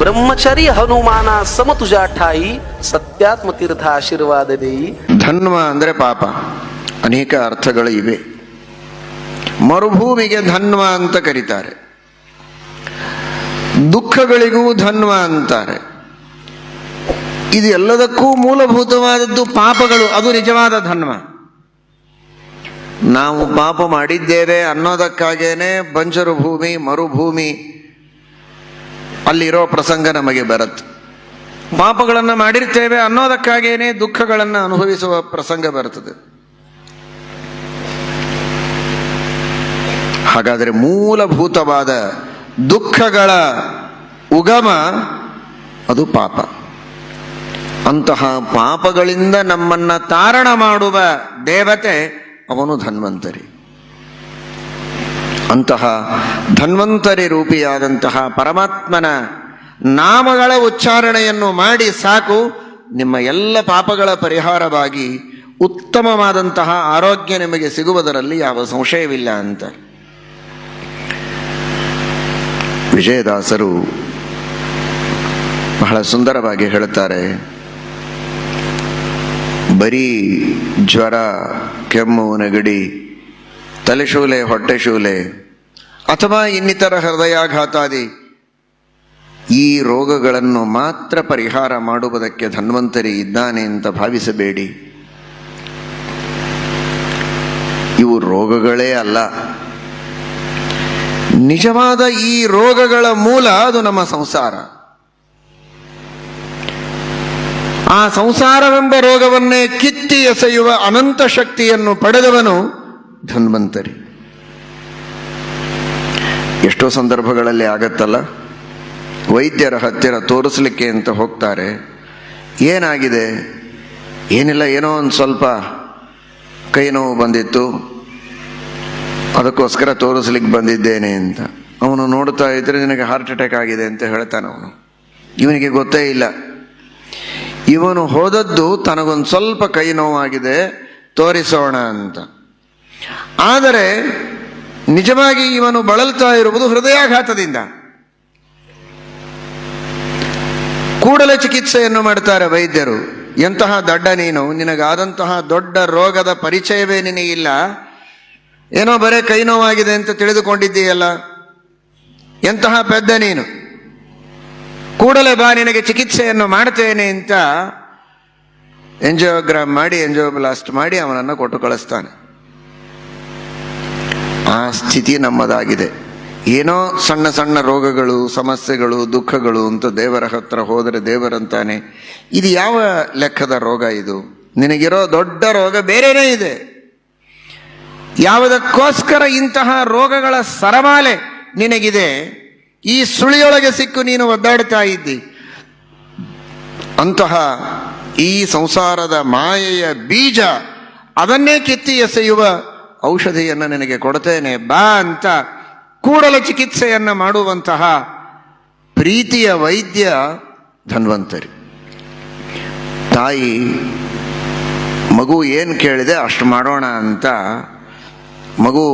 ब्रह्मचारी हनुमाना सम तुझा ठाई सत्यात्म तीर्थ आशीर्वाद देई. ಧನ್ವ ಅಂದರೆ ಪಾಪ. ಅನೇಕ ಅರ್ಥಗಳು ಇವೆ. ಮರುಭೂಮಿಗೆ ಧನ್ವ ಅಂತ ಕರೀತಾರೆ, ದುಃಖಗಳಿಗೂ ಧನ್ವ ಅಂತಾರೆ. ಇದು ಎಲ್ಲದಕ್ಕೂ ಮೂಲಭೂತವಾದದ್ದು ಪಾಪಗಳು, ಅದು ನಿಜವಾದ ಧನ್ವ. ನಾವು ಪಾಪ ಮಾಡಿದ್ದೇವೆ ಅನ್ನೋದಕ್ಕಾಗೇನೆ ಬಂಜರು ಭೂಮಿ, ಮರುಭೂಮಿ ಅಲ್ಲಿರೋ ಪ್ರಸಂಗ ನಮಗೆ ಬರುತ್ತೆ. ಪಾಪಗಳನ್ನು ಮಾಡಿರ್ತೇವೆ ಅನ್ನೋದಕ್ಕಾಗೇನೆ ದುಃಖಗಳನ್ನು ಅನುಭವಿಸುವ ಪ್ರಸಂಗ ಬರುತ್ತದೆ. ಹಾಗಾದರೆ ಮೂಲಭೂತವಾದ ದುಃಖಗಳ ಉಗಮ ಅದು ಪಾಪ. ಅಂತಹ ಪಾಪಗಳಿಂದ ನಮ್ಮನ್ನ ತಾರಣ ಮಾಡುವ ದೇವತೆ ಅವನು ಧನ್ವಂತರಿ. ಅಂತಹ ಧನ್ವಂತರಿ ರೂಪಿಯಾದಂತಹ ಪರಮಾತ್ಮನ ನಾಮಗಳ ಉಚ್ಚಾರಣೆಯನ್ನು ಮಾಡಿ ಸಾಕು, ನಿಮ್ಮ ಎಲ್ಲ ಪಾಪಗಳ ಪರಿಹಾರವಾಗಿ ಉತ್ತಮವಾದಂತಹ ಆರೋಗ್ಯ ನಿಮಗೆ ಸಿಗುವುದರಲ್ಲಿ ಯಾವ ಸಂಶಯವಿಲ್ಲ ಅಂತ ವಿಜಯದಾಸರು ಬಹಳ ಸುಂದರವಾಗಿ ಹೇಳುತ್ತಾರೆ. ಬರೀ ಜ್ವರ, ಕೆಮ್ಮು, ನೆಗಡಿ, ತಲೆಶೂಲೆ, ಹೊಟ್ಟೆಶೂಲೆ ಅಥವಾ ಇನ್ನಿತರ ಹೃದಯಾಘಾತಾದಿ ಈ ರೋಗಗಳನ್ನು ಮಾತ್ರ ಪರಿಹಾರ ಮಾಡುವುದಕ್ಕೆ ಧನ್ವಂತರಿ ಇದ್ದಾನೆ ಅಂತ ಭಾವಿಸಬೇಡಿ. ಇವು ರೋಗಗಳೇ ಅಲ್ಲ. ನಿಜವಾದ ಈ ರೋಗಗಳ ಮೂಲ ಅದು ನಮ್ಮ ಸಂಸಾರ. ಆ ಸಂಸಾರವೆಂಬ ರೋಗವನ್ನೇ ಕಿತ್ತಿ ಎಸೆಯುವ ಅನಂತ ಶಕ್ತಿಯನ್ನು ಪಡೆದವನು ಧನ್ವಂತರಿ. ಎಷ್ಟೋ ಸಂದರ್ಭಗಳಲ್ಲಿ ಆಗತ್ತಲ್ಲ, ವೈದ್ಯರ ಹತ್ತಿರ ತೋರಿಸ್ಲಿಕ್ಕೆ ಅಂತ ಹೋಗ್ತಾರೆ. ಏನಾಗಿದೆ? ಏನಿಲ್ಲ, ಏನೋ ಒಂದು ಸ್ವಲ್ಪ ಕೈ ನೋವು ಬಂದಿತ್ತು, ಅದಕ್ಕೋಸ್ಕರ ತೋರಿಸ್ಲಿಕ್ಕೆ ಬಂದಿದ್ದೇನೆ ಅಂತ. ಅವನು ನೋಡ್ತಾ ಇದ್ರೆ ನಿನಗೆ ಹಾರ್ಟ್ ಅಟ್ಯಾಕ್ ಆಗಿದೆ ಅಂತ ಹೇಳ್ತಾನೆ. ಅವನು ಇವನಿಗೆ ಗೊತ್ತೇ ಇಲ್ಲ. ಇವನು ಹೋದದ್ದು ತನಗೊಂದು ಸ್ವಲ್ಪ ಕೈ ನೋವಾಗಿದೆ ತೋರಿಸೋಣ ಅಂತ. ಆದರೆ ನಿಜವಾಗಿ ಇವನು ಬಳಲ್ತಾ ಇರುವುದು ಹೃದಯಾಘಾತದಿಂದ. ಕೂಡಲೇ ಚಿಕಿತ್ಸೆಯನ್ನು ಮಾಡ್ತಾರೆ ವೈದ್ಯರು. ಎಂತಹ ದಡ್ಡ ನೀನು, ನಿನಗಾದಂತಹ ದೊಡ್ಡ ರೋಗದ ಪರಿಚಯವೇ ನಿನಗಿಲ್ಲ, ಏನೋ ಬರೇ ಕೈ ನೋವಾಗಿದೆ ಅಂತ ತಿಳಿದುಕೊಂಡಿದ್ದೀಯಲ್ಲ, ಎಂತಹ ಪೆದ್ದ ನೀನು, ಕೂಡಲೇ ಬಾ ನಿನಗೆ ಚಿಕಿತ್ಸೆಯನ್ನು ಮಾಡ್ತೇನೆ ಅಂತ ಎಂಜಿಯೋಗ್ರಾಮ್ ಮಾಡಿ, ಎಂಜಿಯೋಬ್ಲಾಸ್ಟ್ ಮಾಡಿ ಅವನನ್ನು ಕೊಟ್ಟು ಕಳಿಸ್ತಾನೆ. ಆ ಸ್ಥಿತಿ ನಮ್ಮದಾಗಿದೆ. ಏನೋ ಸಣ್ಣ ಸಣ್ಣ ರೋಗಗಳು, ಸಮಸ್ಯೆಗಳು, ದುಃಖಗಳು ಅಂತ ದೇವರ ಹತ್ರ ಹೋದರೆ ದೇವರಂತಾನೆ, ಇದು ಯಾವ ಲೆಕ್ಕದ ರೋಗ ಇದು? ನಿನಗಿರೋ ದೊಡ್ಡ ರೋಗ ಬೇರೆನೇ ಇದೆ. ಯಾವುದಕ್ಕೋಸ್ಕರ ಇಂತಹ ರೋಗಗಳ ಸರಮಾಲೆ ನಿನಗಿದೆ? ಈ ಸುಳಿಯೊಳಗೆ ಸಿಕ್ಕು ನೀನು ಒದ್ದಾಡ್ತಾ ಇದ್ದಿ. ಅಂತಹ ಈ ಸಂಸಾರದ ಮಾಯೆಯ ಬೀಜ, ಅದನ್ನೇ ಕಿತ್ತಿ ಎಸೆಯುವ ಔಷಧಿಯನ್ನು ನಿನಗೆ ಕೊಡ್ತೇನೆ ಬಾ ಅಂತ ಕೂಡಲೇ ಚಿಕಿತ್ಸೆಯನ್ನು ಮಾಡುವಂತಹ ಪ್ರೀತಿಯ ವೈದ್ಯ ಧನ್ವಂತರಿ. ತಾಯಿ ಮಗು ಏನು ಕೇಳಿದೆ ಅಷ್ಟು ಮಾಡೋಣ ಅಂತ, ಮಗು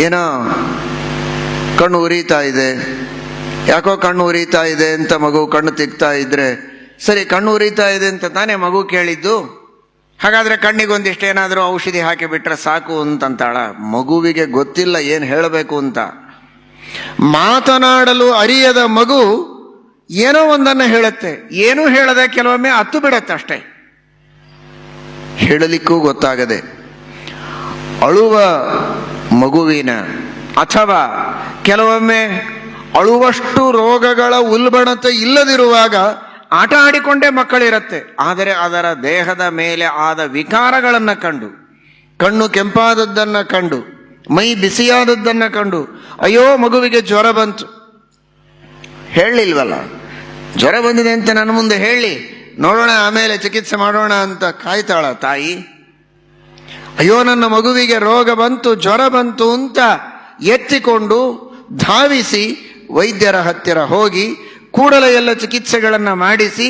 ಏನೋ ಕಣ್ಣು ಉರಿತಾ ಇದೆ, ಯಾಕೋ ಕಣ್ಣು ಉರಿತಾ ಇದೆ ಅಂತ ಮಗು ಕಣ್ಣು ತಿಕ್ತಾ ಇದ್ರೆ, ಸರಿ ಕಣ್ಣು ಉರಿತಾ ಇದೆ ಅಂತ ತಾನೇ ಮಗು ಕೇಳಿದ್ದು, ಹಾಗಾದರೆ ಕಣ್ಣಿಗೊಂದಿಷ್ಟು ಏನಾದರೂ ಔಷಧಿ ಹಾಕಿಬಿಟ್ರೆ ಸಾಕು ಅಂತಂತಾಳ. ಮಗುವಿಗೆ ಗೊತ್ತಿಲ್ಲ ಏನು ಹೇಳಬೇಕು ಅಂತ. ಮಾತನಾಡಲು ಅರಿಯದ ಮಗು ಏನೋ ಒಂದನ್ನು ಹೇಳುತ್ತೆ, ಏನೂ ಹೇಳದೆ ಕೆಲವೊಮ್ಮೆ ಅತ್ತು ಬಿಡತ್ತೆ ಅಷ್ಟೇ, ಹೇಳಲಿಕ್ಕೂ ಗೊತ್ತಾಗದೆ. ಅಳುವ ಮಗುವಿನ ಅಥವಾ ಕೆಲವೊಮ್ಮೆ ಅಳುವಷ್ಟು ರೋಗಗಳ ಉಲ್ಬಣತೆ ಇಲ್ಲದಿರುವಾಗ ಆಟ ಆಡಿಕೊಂಡೇ ಮಕ್ಕಳಿರತ್ತೆ. ಆದರೆ ಅದರ ದೇಹದ ಮೇಲೆ ಆದ ವಿಕಾರಗಳನ್ನು ಕಂಡು, ಕಣ್ಣು ಕೆಂಪಾದದ್ದನ್ನು ಕಂಡು, ಮೈ ಬಿಸಿಯಾದದ್ದನ್ನು ಕಂಡು, ಅಯ್ಯೋ ಮಗುವಿಗೆ ಜ್ವರ ಬಂತು, ಹೇಳಲಿಲ್ವಲ್ಲ, ಜ್ವರ ಬಂದಿದೆ ಅಂತ ನನ್ನ ಮುಂದೆ ಹೇಳಿ ನೋಡೋಣ, ಆಮೇಲೆ ಚಿಕಿತ್ಸೆ ಮಾಡೋಣ ಅಂತ ಕಾಯ್ತಾಳ ತಾಯಿ. ಅಯ್ಯೋ ನನ್ನ ಮಗುವಿಗೆ ರೋಗ ಬಂತು, ಜ್ವರ ಬಂತು ಅಂತ ಎತ್ತಿಕೊಂಡು ಧಾವಿಸಿ ವೈದ್ಯರ ಹತ್ತಿರ ಹೋಗಿ ಕೂಡಲೇ ಎಲ್ಲ ಚಿಕಿತ್ಸೆಗಳನ್ನು ಮಾಡಿಸಿ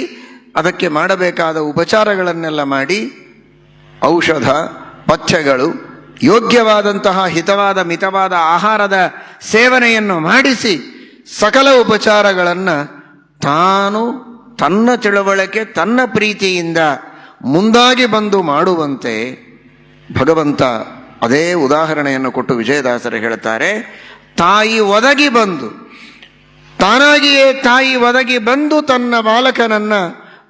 ಅದಕ್ಕೆ ಮಾಡಬೇಕಾದ ಉಪಚಾರಗಳನ್ನೆಲ್ಲ ಮಾಡಿ ಔಷಧ ಪಥ್ಯಗಳು, ಯೋಗ್ಯವಾದಂತಹ ಹಿತವಾದ ಮಿತವಾದ ಆಹಾರದ ಸೇವನೆಯನ್ನು ಮಾಡಿಸಿ ಸಕಲ ಉಪಚಾರಗಳನ್ನು ತಾನು ತನ್ನ ತಿಳುವಳಿಕೆ ತನ್ನ ಪ್ರೀತಿಯಿಂದ ಮುಂದಾಗಿ ಬಂದು ಮಾಡುವಂತೆ ಭಗವಂತ ಅದೇ ಉದಾಹರಣೆಯನ್ನು ಕೊಟ್ಟು ವಿಜಯದಾಸರು ಹೇಳ್ತಾರೆ, ತಾಯಿ ಒದಗಿ ಬಂದು ತಾನಾಗಿಯೇ ತಾಯಿ ಒದಗಿ ಬಂದು ತನ್ನ ಬಾಲಕನನ್ನು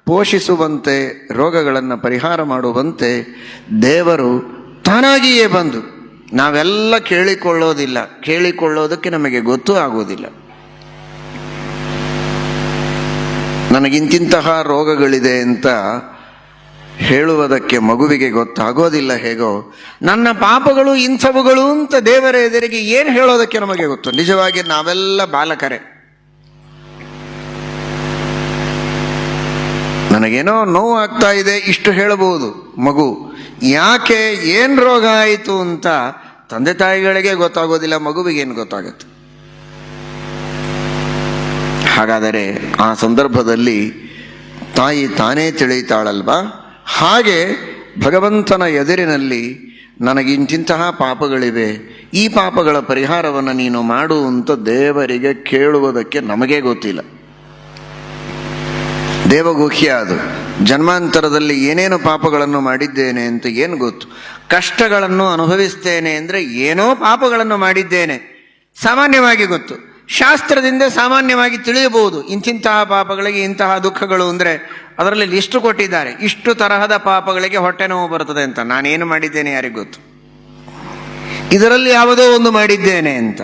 ಪೋಷಿಸುವಂತೆ, ರೋಗಗಳನ್ನು ಪರಿಹಾರ ಮಾಡುವಂತೆ ದೇವರು ತಾನಾಗಿಯೇ ಬಂದು, ನಾವೆಲ್ಲ ಕೇಳಿಕೊಳ್ಳೋದಿಲ್ಲ, ಕೇಳಿಕೊಳ್ಳೋದಕ್ಕೆ ನಮಗೆ ಗೊತ್ತೂ ಆಗೋದಿಲ್ಲ. ನನಗಿಂತಿಂತಹ ರೋಗಗಳಿದೆ ಅಂತ ಹೇಳುವುದಕ್ಕೆ ಮಗುವಿಗೆ ಗೊತ್ತಾಗೋದಿಲ್ಲ. ಹೇಗೋ ನನ್ನ ಪಾಪಗಳು ಇಂಥವುಗಳು ಅಂತ ದೇವರ ಎದುರಿಗೆ ಏನು ಹೇಳೋದಕ್ಕೆ ನಮಗೆ ಗೊತ್ತು. ನಿಜವಾಗಿ ನಾವೆಲ್ಲ ಬಾಲಕರೇ. ನನಗೇನೋ ನೋವು ಆಗ್ತಾ ಇದೆ ಇಷ್ಟು ಹೇಳಬಹುದು ಮಗು, ಯಾಕೆ ಏನು ರೋಗ ಆಯಿತು ಅಂತ ತಂದೆ ತಾಯಿಗಳಿಗೆ ಗೊತ್ತಾಗೋದಿಲ್ಲ, ಮಗುವಿಗೇನು ಗೊತ್ತಾಗುತ್ತೆ. ಹಾಗಾದರೆ ಆ ಸಂದರ್ಭದಲ್ಲಿ ತಾಯಿ ತಾನೇ ತಿಳಿತಾಳಲ್ವಾ? ಹಾಗೆ ಭಗವಂತನ ಎದುರಿನಲ್ಲಿ ನನಗಿಂತಿಂತಹ ಪಾಪಗಳಿವೆ, ಈ ಪಾಪಗಳ ಪರಿಹಾರವನ್ನು ನೀನು ಮಾಡು ಅಂತ ದೇವರಿಗೆ ಕೇಳುವುದಕ್ಕೆ ನಮಗೆ ಗೊತ್ತಿಲ್ಲ. ದೇವಗುಹ್ಯ ಅದು. ಜನ್ಮಾಂತರದಲ್ಲಿ ಏನೇನು ಪಾಪಗಳನ್ನು ಮಾಡಿದ್ದೇನೆ ಅಂತ ಏನು ಗೊತ್ತು. ಕಷ್ಟಗಳನ್ನು ಅನುಭವಿಸ್ತೇನೆ ಅಂದರೆ ಏನೋ ಪಾಪಗಳನ್ನು ಮಾಡಿದ್ದೇನೆ ಸಾಮಾನ್ಯವಾಗಿ ಗೊತ್ತು. ಶಾಸ್ತ್ರದಿಂದ ಸಾಮಾನ್ಯವಾಗಿ ತಿಳಿಯಬಹುದು, ಇಂತಿಂತಹ ಪಾಪಗಳಿಗೆ ಇಂತಹ ದುಃಖಗಳು ಅಂದರೆ ಅದರಲ್ಲಿ ಲಿಸ್ಟು ಕೊಟ್ಟಿದ್ದಾರೆ, ಇಷ್ಟು ತರಹದ ಪಾಪಗಳಿಗೆ ಹೊಟ್ಟೆ ನೋವು ಬರ್ತದೆ ಅಂತ. ನಾನೇನು ಮಾಡಿದ್ದೇನೆ ಯಾರಿಗೆ ಗೊತ್ತು? ಇದರಲ್ಲಿ ಯಾವುದೋ ಒಂದು ಮಾಡಿದ್ದೇನೆ ಅಂತ,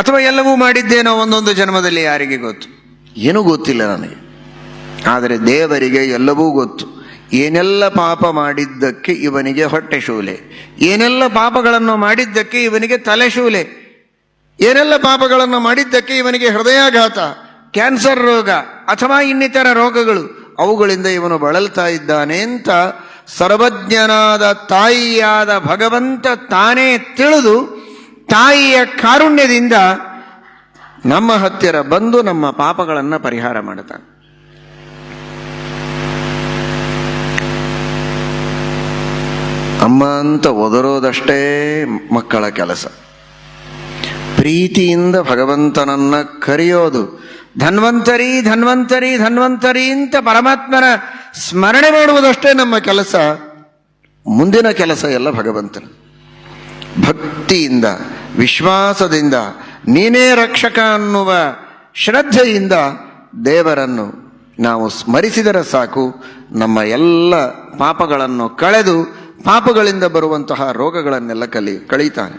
ಅಥವಾ ಎಲ್ಲವೂ ಮಾಡಿದ್ದೇನೋ ಒಂದೊಂದು ಜನ್ಮದಲ್ಲಿ ಯಾರಿಗೆ ಗೊತ್ತು? ಏನೂ ಗೊತ್ತಿಲ್ಲ ನನಗೆ. ಆದರೆ ದೇವರಿಗೆ ಎಲ್ಲವೂ ಗೊತ್ತು. ಏನೆಲ್ಲ ಪಾಪ ಮಾಡಿದ್ದಕ್ಕೆ ಇವನಿಗೆ ಹೊಟ್ಟೆ ಶೂಲೆ, ಏನೆಲ್ಲ ಪಾಪಗಳನ್ನು ಮಾಡಿದ್ದಕ್ಕೆ ಇವನಿಗೆ ತಲೆ ಶೂಲೆ, ಏನೆಲ್ಲ ಪಾಪಗಳನ್ನು ಮಾಡಿದ್ದಕ್ಕೆ ಇವನಿಗೆ ಹೃದಯಾಘಾತ, ಕ್ಯಾನ್ಸರ್ ರೋಗ ಅಥವಾ ಇನ್ನಿತರ ರೋಗಗಳು, ಅವುಗಳಿಂದ ಇವನು ಬಳಲ್ತಾ ಇದ್ದಾನೆ ಅಂತ ಸರ್ವಜ್ಞನಾದ ತಾಯಿಯಾದ ಭಗವಂತ ತಾನೇ ತಿಳಿದು ತಾಯಿಯ ಕಾರುಣ್ಯದಿಂದ ನಮ್ಮ ಹತ್ತಿರ ಬಂದು ನಮ್ಮ ಪಾಪಗಳನ್ನು ಪರಿಹಾರ ಮಾಡುತ್ತಾನೆ. ಅಮ್ಮ ಅಂತ ಒದರೋದಷ್ಟೇ ಮಕ್ಕಳ ಕೆಲಸ. ಪ್ರೀತಿಯಿಂದ ಭಗವಂತನನ್ನ ಕರೆಯೋದು, ಧನ್ವಂತರಿ ಧನ್ವಂತರಿ ಧನ್ವಂತರಿ ಅಂತ ಪರಮಾತ್ಮನ ಸ್ಮರಣೆ ಮಾಡುವುದಷ್ಟೇ ನಮ್ಮ ಕೆಲಸ. ಮುಂದಿನ ಕೆಲಸ ಎಲ್ಲ ಭಗವಂತನ. ಭಕ್ತಿಯಿಂದ, ವಿಶ್ವಾಸದಿಂದ, ನೀನೇ ರಕ್ಷಕ ಅನ್ನುವ ಶ್ರದ್ಧೆಯಿಂದ ದೇವರನ್ನು ನಾವು ಸ್ಮರಿಸಿದರೆ ಸಾಕು, ನಮ್ಮ ಎಲ್ಲ ಪಾಪಗಳನ್ನು ಕಳೆದು ಪಾಪಗಳಿಂದ ಬರುವಂತಹ ರೋಗಗಳನ್ನೆಲ್ಲ ಕಳೀತಾನೆ.